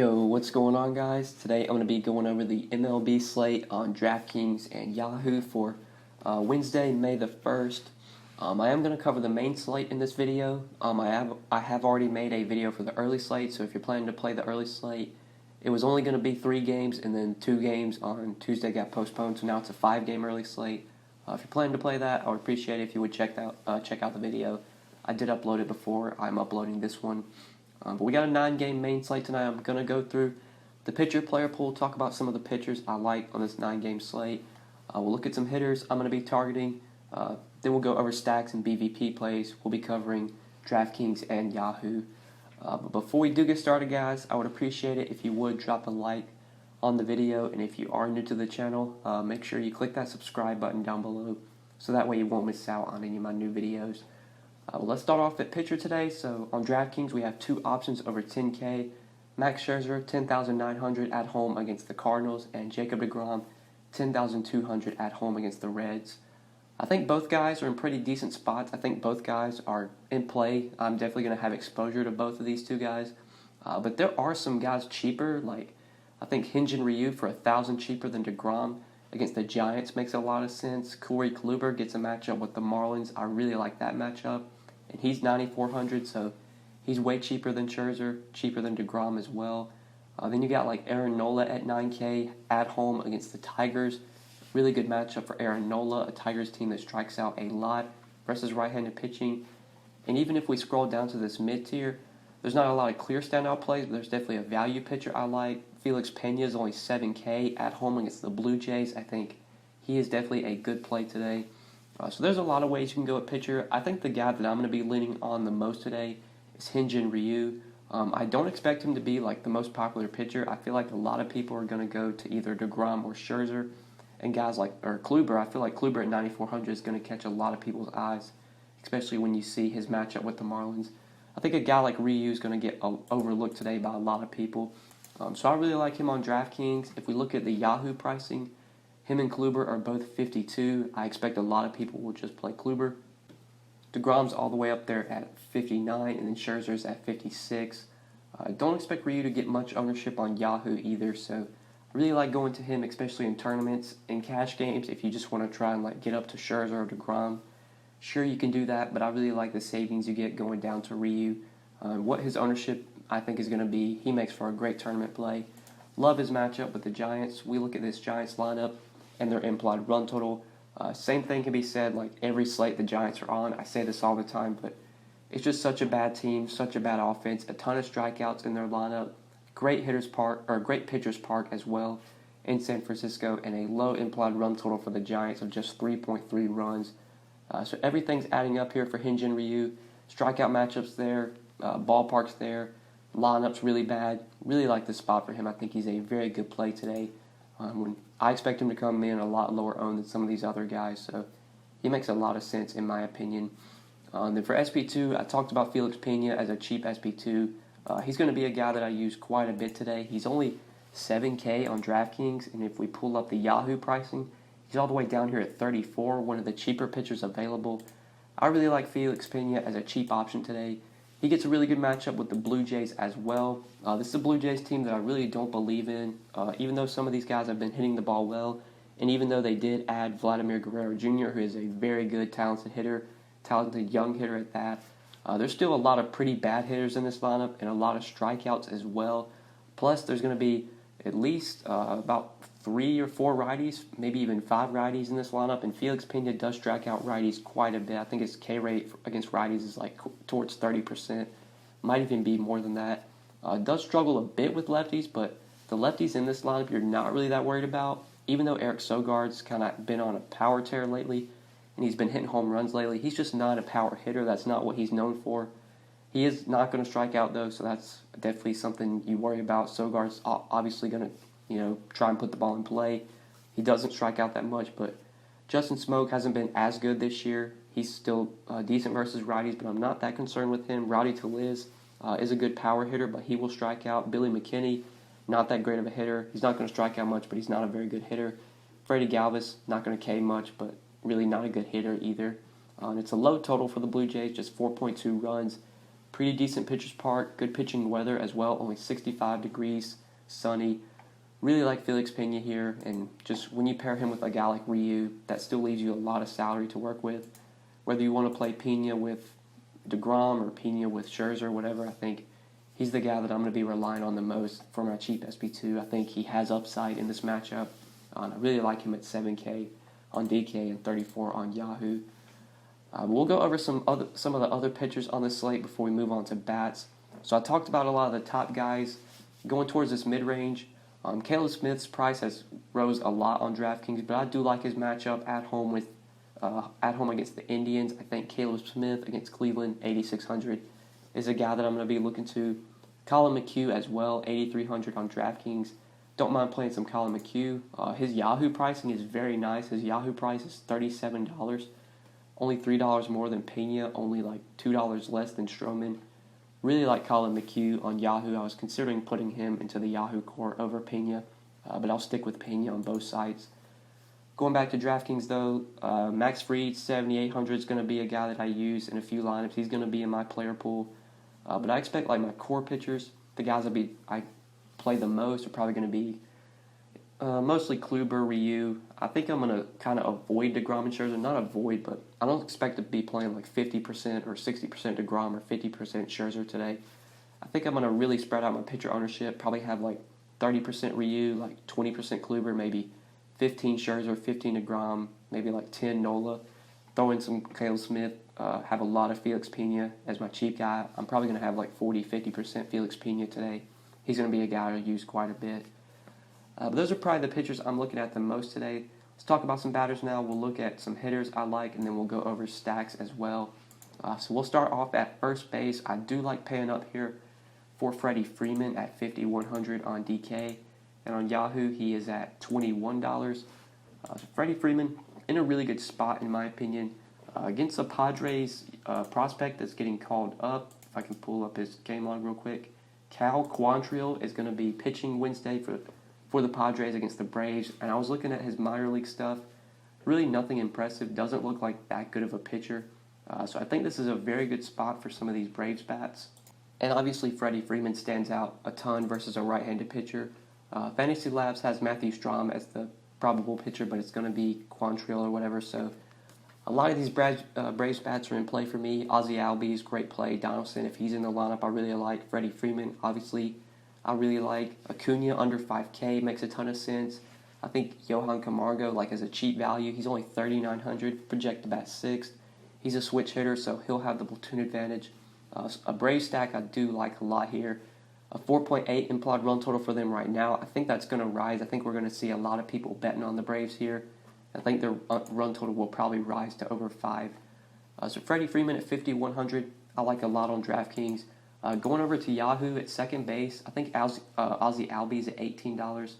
Yo, what's going on, guys? Today I'm going to be going over the MLB slate on DraftKings and Yahoo for Wednesday, May the 1st. I am going to cover the main slate in this video. I have already made a video for the early slate, so if you're planning to play the early slate, it was only going to be 3 games, and then 2 games on Tuesday got postponed, so now it's a 5-game early slate. If you're planning to play that, I would appreciate it if you would check out the video. I did upload it before. I'm uploading this one. But we got a 9-game main slate tonight. I'm going to go through the pitcher-player pool, talk about some of the pitchers I like on this 9-game slate. We'll look at some hitters I'm going to be targeting. Then we'll go over stacks and BVP plays. We'll be covering DraftKings and Yahoo. But before we do get started, guys, I would appreciate it if you would drop a like on the video. And if you are new to the channel, make sure you click that subscribe button down below so that way you won't miss out on any of my new videos. Let's start off at pitcher today. So on DraftKings, we have 2 options over 10K. Max Scherzer, 10,900 at home against the Cardinals, and Jacob deGrom, 10,200 at home against the Reds. I think both guys are in pretty decent spots. I think both guys are in play. I'm definitely going to have exposure to both of these 2 guys. But there are some guys cheaper, like I think Hyun-Jin Ryu for 1,000 cheaper than deGrom against the Giants makes a lot of sense. Corey Kluber gets a matchup with the Marlins. I really like that matchup. And he's 9,400, so he's way cheaper than Scherzer, cheaper than deGrom as well. Then you got like Aaron Nola at 9K at home against the Tigers. Really good matchup for Aaron Nola, a Tigers team that strikes out a lot versus right-handed pitching. And even if we scroll down to this mid-tier, there's not a lot of clear standout plays, but there's definitely a value pitcher I like. Felix Pena is only 7K at home against the Blue Jays. I think he is definitely a good play today. So there's a lot of ways you can go at pitcher. I think the guy that I'm going to be leaning on the most today is Hyun-Jin Ryu. I don't expect him to be like the most popular pitcher. I feel like a lot of people are going to go to either deGrom or Scherzer. And guys like Kluber, I feel like Kluber at 9,400 is going to catch a lot of people's eyes, especially when you see his matchup with the Marlins. I think a guy like Ryu is going to get overlooked today by a lot of people. So I really like him on DraftKings. If we look at the Yahoo pricing, him and Kluber are both 52. I expect a lot of people will just play Kluber. deGrom's all the way up there at 59, and then Scherzer's at 56. Don't expect Ryu to get much ownership on Yahoo either, so I really like going to him, especially in tournaments. In cash games, if you just want to try and like get up to Scherzer or deGrom, sure you can do that, but I really like the savings you get going down to Ryu. What his ownership I think is going to be, he makes for a great tournament play. Love his matchup with the Giants. We look at this Giants lineup and their implied run total. Same thing can be said like every slate the Giants are on. I say this all the time, but it's just such a bad team, such a bad offense, a ton of strikeouts in their lineup, great pitchers park as well in San Francisco, and a low implied run total for the Giants of just 3.3 runs. So everything's adding up here for Hyun-Jin Ryu. Strikeout matchups there, ballparks there, lineups really bad. Really like this spot for him. I think he's a very good play today. When I expect him to come in a lot lower owned than some of these other guys, so he makes a lot of sense in my opinion. Then for SP2, I talked about Felix Pena as a cheap SP2. He's going to be a guy that I use quite a bit today. He's only 7K on DraftKings, and if we pull up the Yahoo pricing, he's all the way down here at 34, one of the cheaper pitchers available. I really like Felix Pena as a cheap option today. He gets a really good matchup with the Blue Jays as well. This is a Blue Jays team that I really don't believe in, even though some of these guys have been hitting the ball well, and even though they did add Vladimir Guerrero Jr., who is a very good, talented young hitter at that. There's still a lot of pretty bad hitters in this lineup and a lot of strikeouts as well. Plus, there's going to be at least about 3 or 4 righties, maybe even 5 righties in this lineup, and Felix Pena does strike out righties quite a bit. I think his K rate against righties is like towards 30%, might even be more than that. Does struggle a bit with lefties, but the lefties in this lineup you're not really that worried about, even though Eric Sogard's kind of been on a power tear lately, and he's been hitting home runs lately. He's just not a power hitter. That's not what he's known for. He is not going to strike out, though, so that's definitely something you worry about. Sogard's obviously going to try and put the ball in play. He doesn't strike out that much, but Justin Smoak hasn't been as good this year. He's still decent versus righties, but I'm not that concerned with him. Rowdy Tellez is a good power hitter, but he will strike out. Billy McKinney, not that great of a hitter. He's not going to strike out much, but he's not a very good hitter. Freddie Galvis, not going to K much, but really not a good hitter either. It's a low total for the Blue Jays, just 4.2 runs. Pretty decent pitcher's park, good pitching weather as well, only 65 degrees, sunny. Really like Felix Pena here, and just when you pair him with a guy like Ryu, that still leaves you a lot of salary to work with. Whether you want to play Pena with DeGrom or Pena with Scherzer, whatever, I think he's the guy that I'm going to be relying on the most for my cheap SP2. I think he has upside in this matchup. I really like him at 7K on DK and 34 on Yahoo. We'll go over some of the other pitchers on the slate before we move on to bats. So I talked about a lot of the top guys going towards this mid-range. Caleb Smith's price has rose a lot on DraftKings, but I do like his matchup at home against the Indians. I think Caleb Smith against Cleveland, 8,600, is a guy that I'm going to be looking to. Colin McHugh as well, 8,300 on DraftKings. Don't mind playing some Colin McHugh. His Yahoo pricing is very nice. His Yahoo price is $37. Only $3 more than Pena, only like $2 less than Stroman. Really like Colin McHugh on Yahoo. I was considering putting him into the Yahoo core over Pena, but I'll stick with Pena on both sides. Going back to DraftKings though, Max Fried, 7,800 is going to be a guy that I use in a few lineups. He's going to be in my player pool. But I expect like my core pitchers, the guys I play the most are probably going to be mostly Kluber, Ryu. I think I'm going to kind of avoid DeGrom and Scherzer. Not avoid, but I don't expect to be playing like 50% or 60% DeGrom or 50% Scherzer today. I think I'm going to really spread out my pitcher ownership. Probably have like 30% Ryu, like 20% Kluber, maybe 15 Scherzer, 15 DeGrom, maybe like 10 Nola. Throw in some Caleb Smith. Have a lot of Felix Pena as my cheap guy. I'm probably going to have like 40-50% Felix Pena today. He's going to be a guy I use quite a bit. But those are probably the pitchers I'm looking at the most today. Let's talk about some batters now. We'll look at some hitters I like, and then we'll go over stacks as well. So we'll start off at first base. I do like paying up here for Freddie Freeman at 5,100 on DK. And on Yahoo, he is at $21. So Freddie Freeman in a really good spot, in my opinion. Against the Padres prospect that's getting called up. If I can pull up his game log real quick. Cal Quantrill is going to be pitching Wednesday for the Padres against the Braves. And I was looking at his minor league stuff. Really nothing impressive. Doesn't look like that good of a pitcher. So I think this is a very good spot for some of these Braves bats. And obviously Freddie Freeman stands out a ton versus a right-handed pitcher. Fantasy Labs has Matthew Strahm as the probable pitcher, but it's going to be Quantrill or whatever. So a lot of these Braves bats are in play for me. Ozzie Albies, great play. Donaldson, if he's in the lineup, I really like. Freddie Freeman, obviously, I really like. Acuna under 5K makes a ton of sense. I think Johan Camargo, like as a cheap value, he's only 3,900, projected to bat sixth. He's a switch hitter, so he'll have the platoon advantage. A Brave stack I do like a lot here. A 4.8 implied run total for them right now. I think that's going to rise. I think we're going to see a lot of people betting on the Braves here. I think their run total will probably rise to over 5. So Freddie Freeman at 5,100, I like a lot on DraftKings. Going over to Yahoo at second base, I think Ozzie Albies at $18.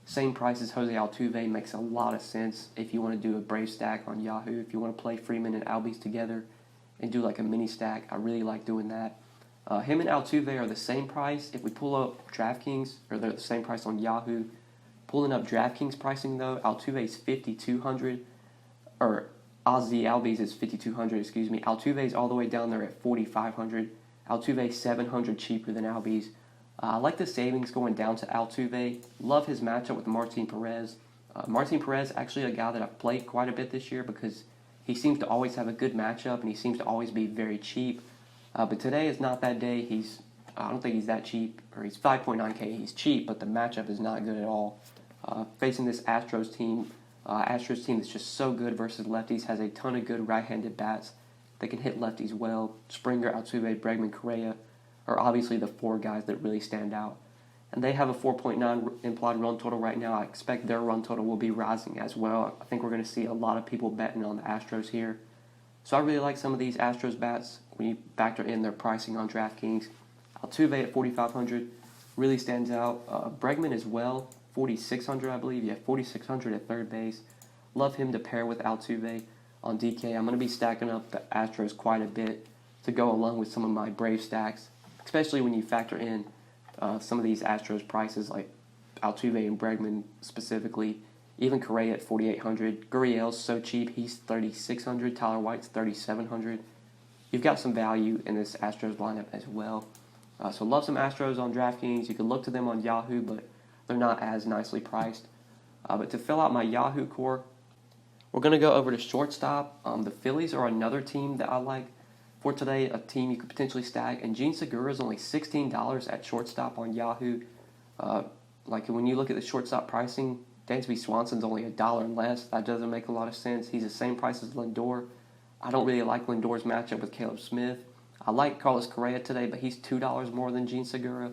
Same price as Jose Altuve, makes a lot of sense if you want to do a Brave stack on Yahoo. If you want to play Freeman and Albies together and do like a mini stack, I really like doing that. Him and Altuve are the same price. If we pull up DraftKings, or they're the same price on Yahoo. Pulling up DraftKings pricing though, Altuve is 5,200, or Ozzie Albies is 5,200. Excuse me. Altuve is all the way down there at 4,500. Altuve 700 cheaper than Albies. I like the savings going down to Altuve. Love his matchup with Martin Perez. Martin Perez actually a guy that I've played quite a bit this year because he seems to always have a good matchup and he seems to always be very cheap. But today is not that day. I don't think he's that cheap, or he's 5.9K. He's cheap, but the matchup is not good at all. Facing this Astros team that's just so good versus lefties, has a ton of good right-handed bats that can hit lefties well. Springer, Altuve, Bregman, Correa are obviously the four guys that really stand out. And they have a 4.9 implied run total right now. I expect their run total will be rising as well. I think we're going to see a lot of people betting on the Astros here. So I really like some of these Astros bats when you factor in their pricing on DraftKings. Altuve at 4,500 really stands out. Bregman as well, 4,600 I believe. Yeah, 4,600 at third base. Love him to pair with Altuve on DK. I'm going to be stacking up the Astros quite a bit to go along with some of my Brave stacks, especially when you factor in some of these Astros prices like Altuve and Bregman specifically. Even Correa at 4,800. Gurriel's so cheap, he's 3,600. Tyler White's 3,700. you've got some value in this Astros lineup as well. So love some Astros on DraftKings. You can look to them on Yahoo, but they're not as nicely priced. But to fill out my Yahoo core, we're going to go over to shortstop. The Phillies are another team that I like for today, a team you could potentially stack. And Gene Segura is only $16 at shortstop on Yahoo. Like when you look at the shortstop pricing, Dansby Swanson's only $1 less. That doesn't make a lot of sense. He's the same price as Lindor. I don't really like Lindor's matchup with Caleb Smith. I like Carlos Correa today, but he's $2 more than Gene Segura.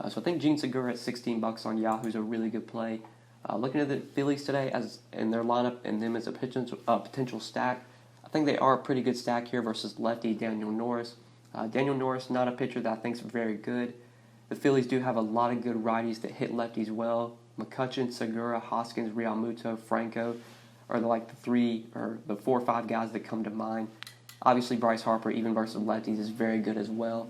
So I think Gene Segura at $16 on Yahoo is a really good play. Looking at the Phillies today as in their lineup and them as a potential stack, I think they are a pretty good stack here versus lefty Daniel Norris. Daniel Norris, not a pitcher that I think is very good. The Phillies do have a lot of good righties that hit lefties well. McCutchen, Segura, Hoskins, Realmuto, Franco are the 4 or 5 guys that come to mind. Obviously, Bryce Harper, even versus lefties, is very good as well.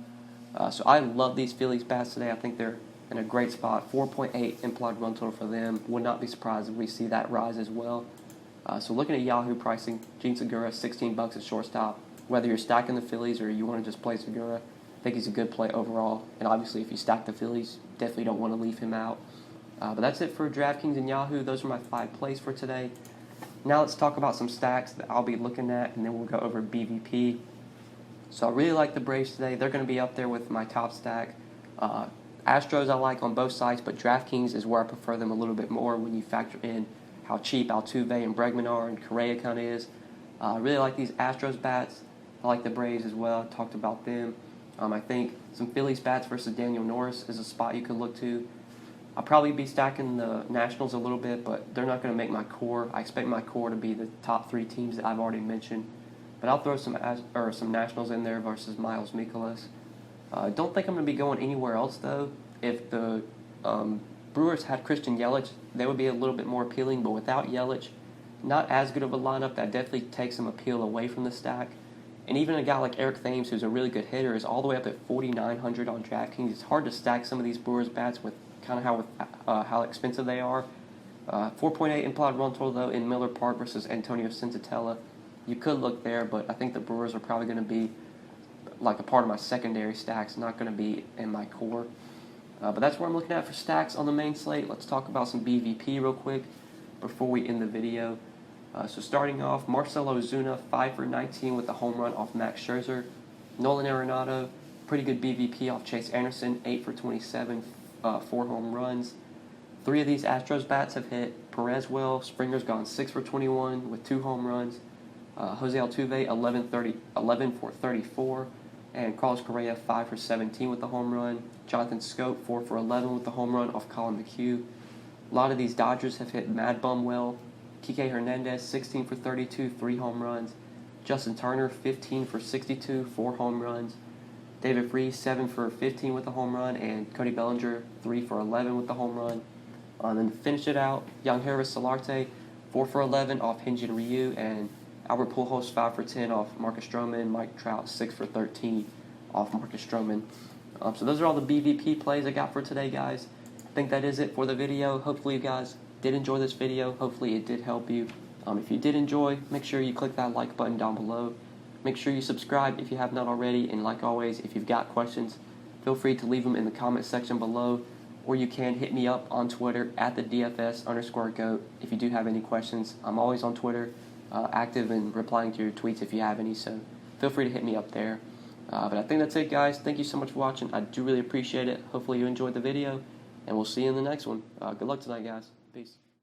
So I love these Phillies bats today. I think they're in a great spot. 4.8 implied run total for them. Would not be surprised if we see that rise as well. So looking at Yahoo pricing, Gene Segura, $16 at shortstop. Whether you're stacking the Phillies or you want to just play Segura, I think he's a good play overall. And obviously, if you stack the Phillies, definitely don't want to leave him out. But that's it for DraftKings and Yahoo. Those are my 5 plays for today. Now let's talk about some stacks that I'll be looking at, and then we'll go over BVP. So I really like the Braves today. They're going to be up there with my top stack. Astros I like on both sides, but DraftKings is where I prefer them a little bit more when you factor in how cheap Altuve and Bregman are and Correa kind of is. I really like these Astros bats. I like the Braves as well. I talked about them. I think some Phillies bats versus Daniel Norris is a spot you could look to. I'll probably be stacking the Nationals a little bit, but they're not going to make my core. I expect my core to be the top 3 teams that I've already mentioned. But I'll throw some Nationals in there versus Miles Mikolas. Don't think I'm going to be going anywhere else, though. If the Brewers had Christian Yelich, they would be a little bit more appealing. But without Yelich, not as good of a lineup. That definitely takes some appeal away from the stack. And even a guy like Eric Thames, who's a really good hitter, is all the way up at $4,900 on DraftKings. It's hard to stack some of these Brewers bats with kind of how expensive they are. 4.8 implied run total, though, in Miller Park versus Antonio Senzatella. You could look there, but I think the Brewers are probably going to be like a part of my secondary stacks, not going to be in my core. But that's what I'm looking at for stacks on the main slate. Let's talk about some BVP real quick before we end the video. So starting off, Marcell Ozuna, 5 for 19 with a home run off Max Scherzer. Nolan Arenado, pretty good BVP off Chase Anderson, 8 for 27, 4 home runs. 3 of these Astros bats have hit Perez well. Springer's gone 6 for 21 with 2 home runs. Jose Altuve, 11 for 34. And Carlos Correa, 5 for 17 with the home run. Jonathan Scope, 4 for 11 with the home run off Colin McHugh. A lot of these Dodgers have hit Mad Bum well. Kike Hernandez, 16 for 32, 3 home runs. Justin Turner, 15 for 62, 4 home runs. David Freese, 7 for 15 with the home run. And Cody Bellinger, 3 for 11 with the home run. And then to finish it out, Yangervis Solarte, 4 for 11 off Hyun-Jin Ryu. And Albert Pujols, 5 for 10 off Marcus Stroman. Mike Trout, 6 for 13 off Marcus Stroman. So those are all the BVP plays I got for today, guys. I think that is it for the video. Hopefully you guys did enjoy this video. Hopefully it did help you. If you did enjoy, make sure you click that like button down below. Make sure you subscribe if you have not already. And like always, if you've got questions, feel free to leave them in the comment section below. Or you can hit me up on Twitter at the DFS_GOAT if you do have any questions. I'm always on Twitter, active and replying to your tweets if you have any. So feel free to hit me up there. But I think that's it, guys. Thank you so much for watching. I do really appreciate it. Hopefully you enjoyed the video. And we'll see you in the next one. Good luck tonight, guys. Peace.